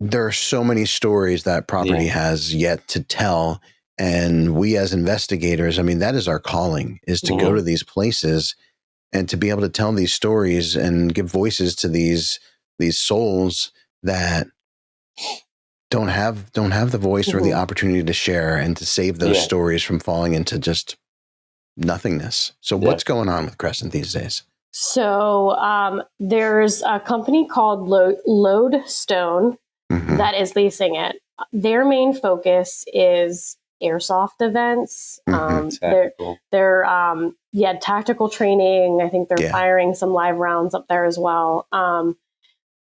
there are so many stories that property has yet to tell. And we as investigators, I mean, that is our calling, is to go to these places and to be able to tell these stories and give voices to these souls that don't have the voice or the opportunity to share and to save those stories from falling into just nothingness. So what's going on with Cresson these days? So there's a company called Lodestone that is leasing it. Their main focus is airsoft events. They're tactical training. I think they're firing some live rounds up there as well.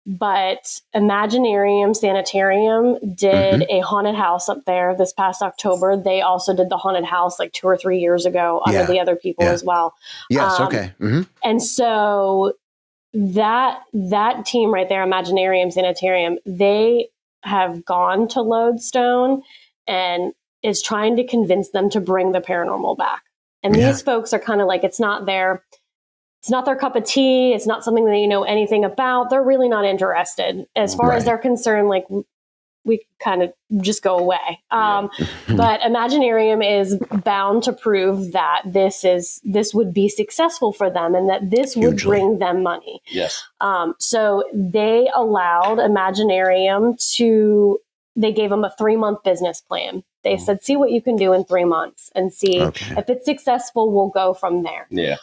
But Imaginarium Sanitarium did a haunted house up there this past October. They also did the haunted house like 2 or 3 years ago under the other people as well. Yes. Okay. And so that team right there, Imaginarium Sanitarium, they have gone to Lodestone and is trying to convince them to bring the paranormal back. And these folks are kind of like, it's not their it's not their cup of tea. It's not something that you know anything about. They're really not interested. As far as they're concerned, like we kind of just go away. But Imaginarium is bound to prove that this would be successful for them and that this would bring them money. Yes. So they allowed Imaginarium they gave them a 3-month business plan. They said, see what you can do in 3 months and see if it's successful, we'll go from there. Yeah.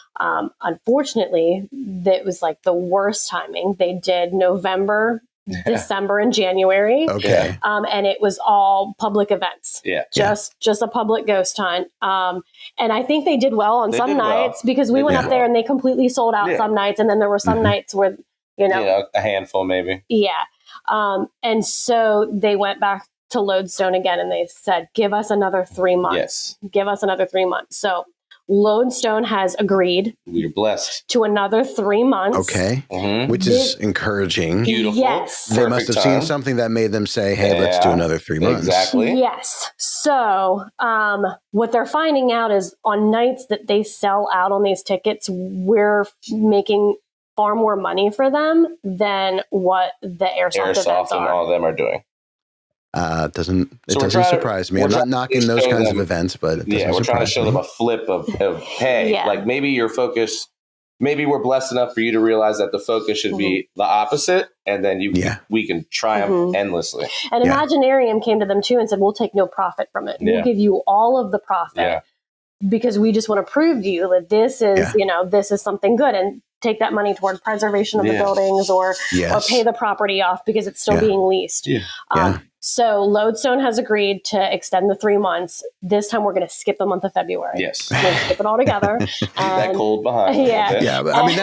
Unfortunately, that was like the worst timing. They did November, December, and January. Okay. And it was all public events. Yeah. Just a public ghost hunt. And I think they did well on some nights because we went up there and they completely sold out some nights. And then there were some nights where, a handful maybe. Yeah. And so they went back to Lodestone again and they said, give us another 3 months. Yes. Give us another 3 months. So Lodestone has agreed. We're blessed. To another 3 months. Okay. Which is encouraging. Beautiful. Yes. They must have seen something that made them say, hey, let's do another 3 months. Exactly. Yes. So what they're finding out is on nights that they sell out on these tickets, we're making far more money for them than what the airsoft events and are. all of them are doing. It doesn't surprise me. I'm not knocking those kinds of events, but it doesn't we're trying to show me. them a flip of hey, like maybe your focus, maybe we're blessed enough for you to realize that the focus should be the opposite, and then we can triumph endlessly. And Imaginarium came to them too and said, we'll take no profit from it. We'll give you all of the profit because we just want to prove to you that this is, this is something good, and take that money toward preservation of the buildings or pay the property off because it's still being leased. So Lodestone has agreed to extend the 3 months. This time we're going to skip the month of February. Yes. We're going to skip it all together. That cold behind. Yeah. But I mean,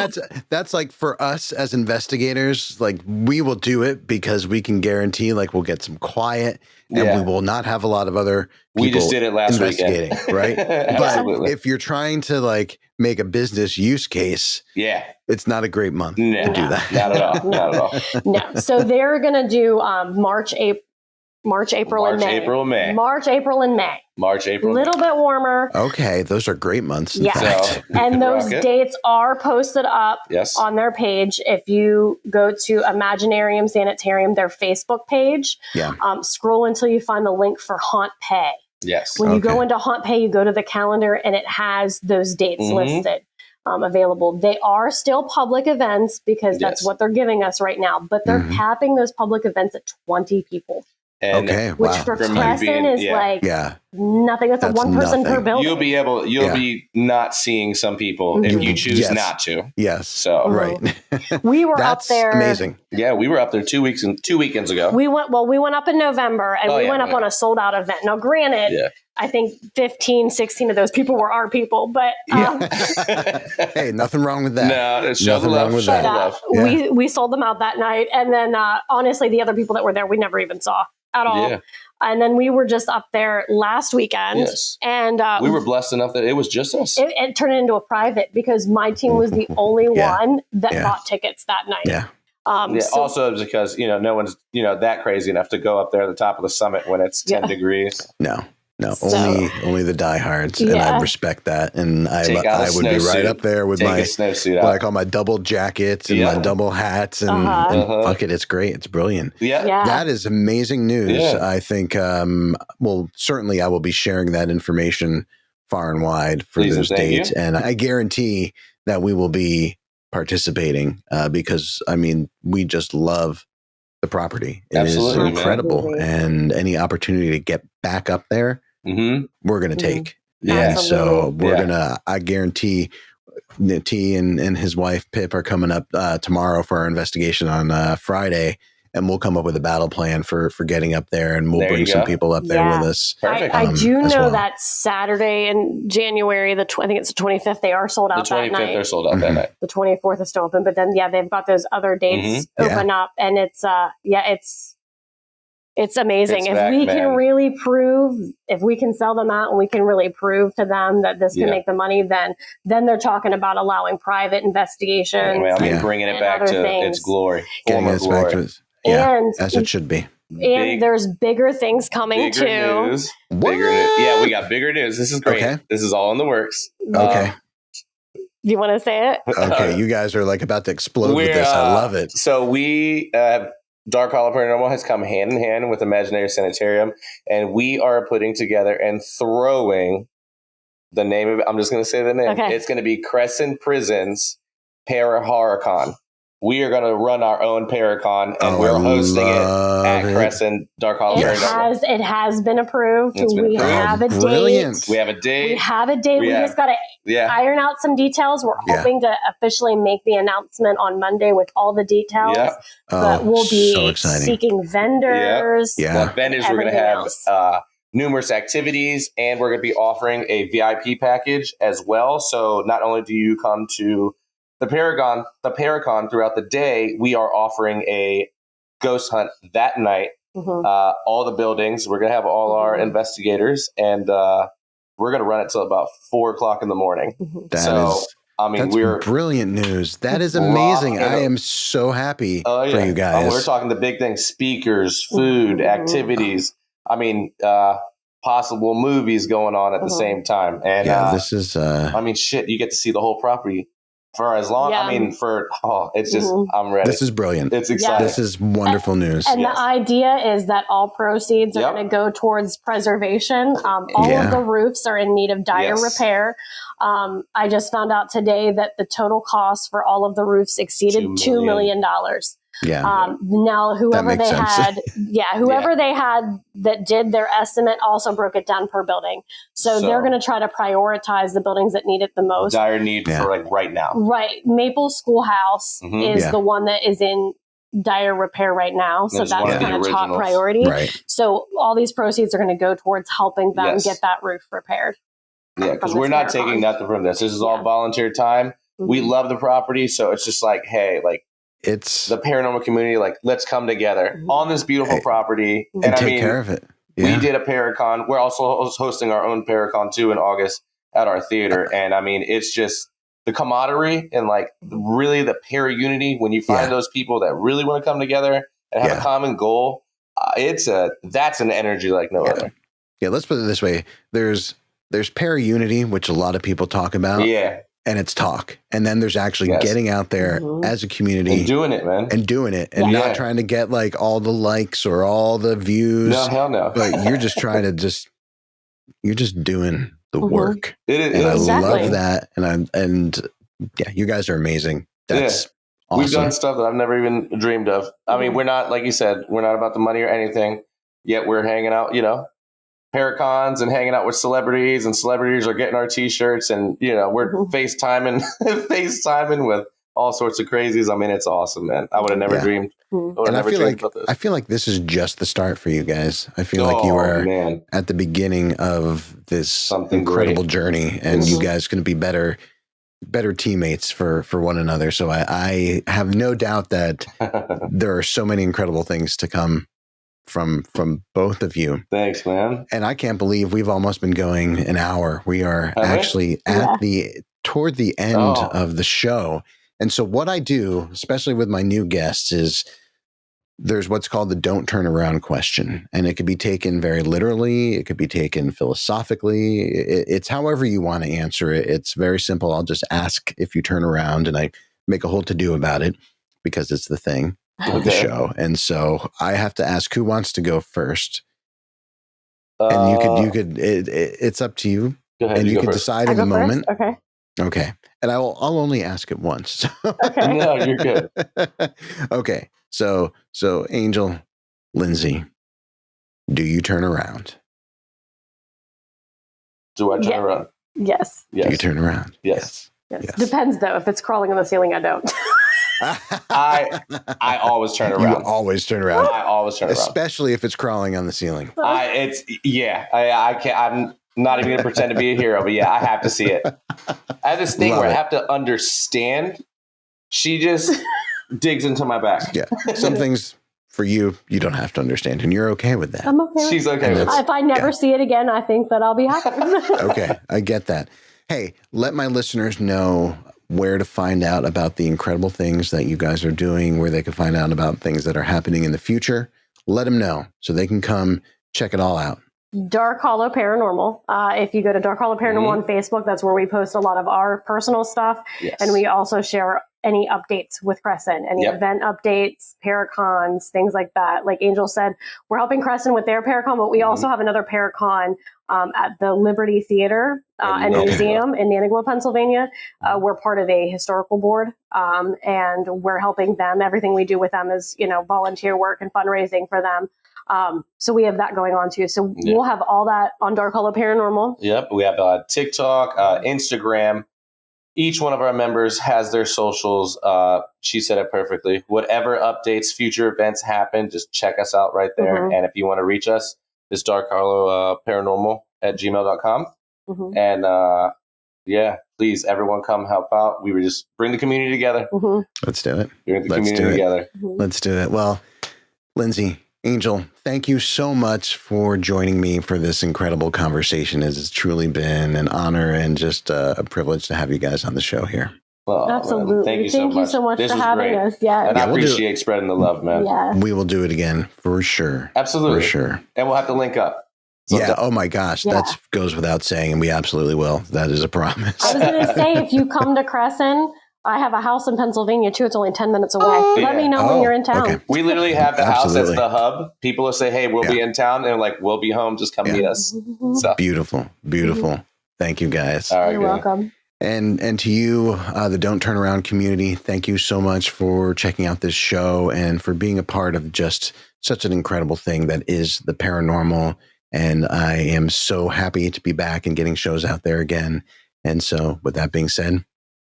that's like for us as investigators, like we will do it because we can guarantee like we'll get some quiet and we will not have a lot of other people we just did it last investigating, weekend. right? Absolutely. But if you're trying to like make a business use case, it's not a great month to do that. Not at all. Not at all. No. So they're going to do March, April, and May. March, April, and May. A little bit warmer. Okay, those are great months. Yeah. So, and those dates are posted up on their page. If you go to Imaginarium Sanitarium, their Facebook page, scroll until you find the link for Haunt Pay. Yes. When you go into Haunt Pay, you go to the calendar and it has those dates listed. Available. They are still public events because that's what they're giving us right now, but they're capping those public events at 20 people. And which for Cresson is like nothing. That's a one person per building. You'll be not seeing some people if you choose not to. Yes. So right. We were up there. Amazing. Yeah, we were up there 2 weekends ago. We went up in November and we went up on a sold out event. Now granted, I think 15, 16 of those people were our people, but hey, nothing wrong with that. No, it's nothing wrong with that. We sold them out that night, and then honestly, the other people that were there, we never even saw at all. Yeah. And then we were just up there last weekend, and we were blessed enough that it was just us. It turned into a private because my team was the only one that bought tickets that night. Yeah. Also because no one's that crazy enough to go up there at the top of the summit when it's 10 degrees. No, only the diehards, and I respect that. And I would be right up there with my what I call my double jackets and my double hats, and fuck it, it's great, it's brilliant. Yeah. That is amazing news. Yeah. I think, certainly I will be sharing that information far and wide for those dates, and I guarantee that we will be participating because we just love the property. It is incredible, and any opportunity to get back up there. We're going to take. Yeah. So I guarantee T and his wife Pip are coming up tomorrow for our investigation on Friday, and we'll come up with a battle plan for getting up there, and we'll bring some people up there with us. Perfect. I do know that Saturday in January, I think it's the 25th, they are sold out that night. The 25th, they're sold out that night. The 24th is still open, but then, they've got those other dates open up, and it's amazing. If we can sell them out and we can really prove to them that this can make the money, then they're talking about allowing private investigations. Bringing it back to its glory. And as it should be. And there's bigger things coming too. News. Bigger news. Yeah, we got bigger news. This is great. Okay. This is all in the works. The Do you want to say it? Okay, you guys are like about to explode with this. I love it. So we, Dark Hollow Paranormal has come hand in hand with Imaginary Sanitarium, and we are putting together and throwing the name of it. I'm just going to say the name. Okay. It's going to be Cresson Prison's Parahoricon. We are going to run our own Paracon, and we're hosting it at Cresson Dark Hollow Paranormal. It has been approved. We have a date. We have a date. We have a date. We just got to iron out some details. We're hoping to officially make the announcement on Monday with all the details. Yeah. But we'll be seeking vendors. Well, vendors, we're going to have numerous activities, and we're going to be offering a VIP package as well. So not only do you come to the Paracon throughout the day, we are offering a ghost hunt that night. All the buildings. We're going to have all our investigators, and we're going to run it till about 4:00 in the morning. That's brilliant news. That is amazing. I am so happy for you guys. We're talking the big things: speakers, food, activities. I mean, possible movies going on at the same time. And this is. I mean, shit! You get to see the whole property. For as long, I mean, it's just, I'm ready. This is brilliant. It's exciting. This is wonderful news. And the idea is that all proceeds are going to go towards preservation. All of the roofs are in need of dire repair. I just found out today that the total cost for all of the roofs exceeded $2 million. Now, whoever they had, they had that did their estimate also broke it down per building. So they're going to try to prioritize the buildings that need it the most. Dire need for like right now. Right. Maple Schoolhouse is the one that is in dire repair right now. So that's kind of top priority. Right. So all these proceeds are going to go towards helping them get that roof repaired. Yeah, because we're not taking nothing from this. This is all volunteer time. We love the property. So it's just like, hey, like, it's the paranormal community, like, let's come together on this beautiful property and take care of it. We did a Paracon. We're also hosting our own Paracon too in August at our theater. And I mean, it's just the camaraderie and like really the para-unity when you find those people that really want to come together and have a common goal. That's an energy like no other. Yeah, let's put it this way. There's para-unity, which a lot of people talk about. Yeah. And it's talk. And then there's actually getting out there as a community. And doing it, man. And not trying to get like all the likes or all the views. No, hell no. But you're just trying to you're just doing the work. It is. And I love that. And you guys are amazing. That's awesome. We've done stuff that I've never even dreamed of. I mean, we're not, like you said, we're not about the money or anything, yet we're hanging out, Paracons and hanging out with celebrities, and celebrities are getting our t-shirts, and we're FaceTiming with all sorts of crazies. I mean, it's awesome, man. I would have never dreamed. I feel like this is just the start for you guys. I feel like you are at the beginning of this incredible journey, and you guys going to be better teammates for one another. So I have no doubt that there are so many incredible things to come from both of you. Thanks, man. And I can't believe we've almost been going an hour. We are actually toward the end of the show. And so what I do, especially with my new guests, is there's what's called the don't turn around question. And it could be taken very literally. It could be taken philosophically. It's however you want to answer it. It's very simple. I'll just ask if you turn around, and I make a whole to-do about it because it's the thing of the show. And so I have to ask who wants to go first. And you could it's up to you. Go ahead, and you can decide in the moment. Okay. And I'll only ask it once. Okay. No, you're good. Okay. So Angel, Lindsay, do you turn around? Do I turn around? Yes. Do you turn around? Yes. Depends though. If it's crawling on the ceiling, I don't. I always turn around. You always turn around. I always turn around. Especially if it's crawling on the ceiling. I can't. I'm not even going to pretend to be a hero, but I have to see it. I have this thing where I have to understand. She just digs into my back. Yeah. Some things for you don't have to understand, and you're okay with that. I'm okay. She's okay with it. If I never see it again, I think that I'll be happy. Okay. I get that. Hey, let my listeners know where to find out about the incredible things that you guys are doing, where they can find out about things that are happening in the future. Let them know so they can come check it all out. Dark Hollow Paranormal. If you go to Dark Hollow Paranormal on Facebook, that's where we post a lot of our personal stuff. Yes. And we also share any updates with Cresson, any event updates, Paracons, things like that. Like Angel said, we're helping Cresson with their Paracon, but we also have another Paracon at the Liberty Theater and Museum in Nanagua, Pennsylvania. We're part of a historical board, and we're helping them. Everything we do with them is, volunteer work and fundraising for them. So we have that going on too. So we'll have all that on Dark Hollow Paranormal. Yep. We have TikTok, Instagram. Each one of our members has their socials. She said it perfectly. Whatever updates, future events happen, just check us out right there. And if you want to reach us, it's Dark Hollow Paranormal at gmail.com. And please, everyone come help out. We were just bring the community together. Let's do it. Bring the community together. Let's do it. Well, Lindsay, Angel, thank you so much for joining me for this incredible conversation. It's truly been an honor and just a privilege to have you guys on the show here. Oh, absolutely. Man. Thank you so much for having us. Yeah. And I appreciate spreading the love, man. Yeah. We will do it again for sure. Absolutely. For sure. And we'll have to link up. So oh my gosh. That goes without saying, and we absolutely will. That is a promise. I was going to say, if you come to Cresson, I have a house in Pennsylvania too. It's only 10 minutes away. Let me know when you're in town. Okay. We literally have the house as the hub. People will say, hey, we'll be in town. And they're like, we'll be home. Just come meet us. So. Beautiful. Thank you guys. All right, you're welcome. And to you, the Don't Turn Around community, thank you so much for checking out this show and for being a part of just such an incredible thing that is the paranormal. And I am so happy to be back and getting shows out there again. And so with that being said,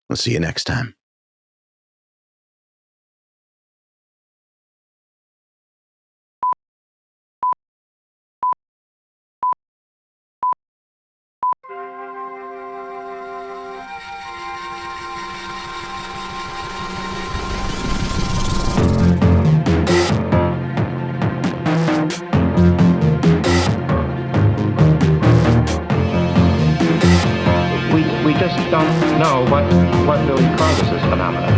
we'll see you next time. We just don't know what really causes this phenomenon.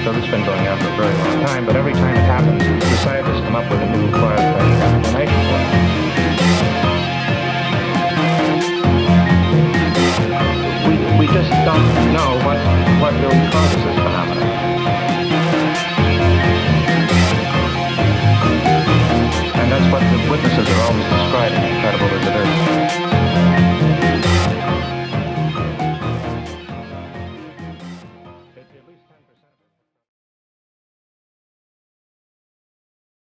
So it's been going on for a very long time, but every time it happens, the scientists come up with a new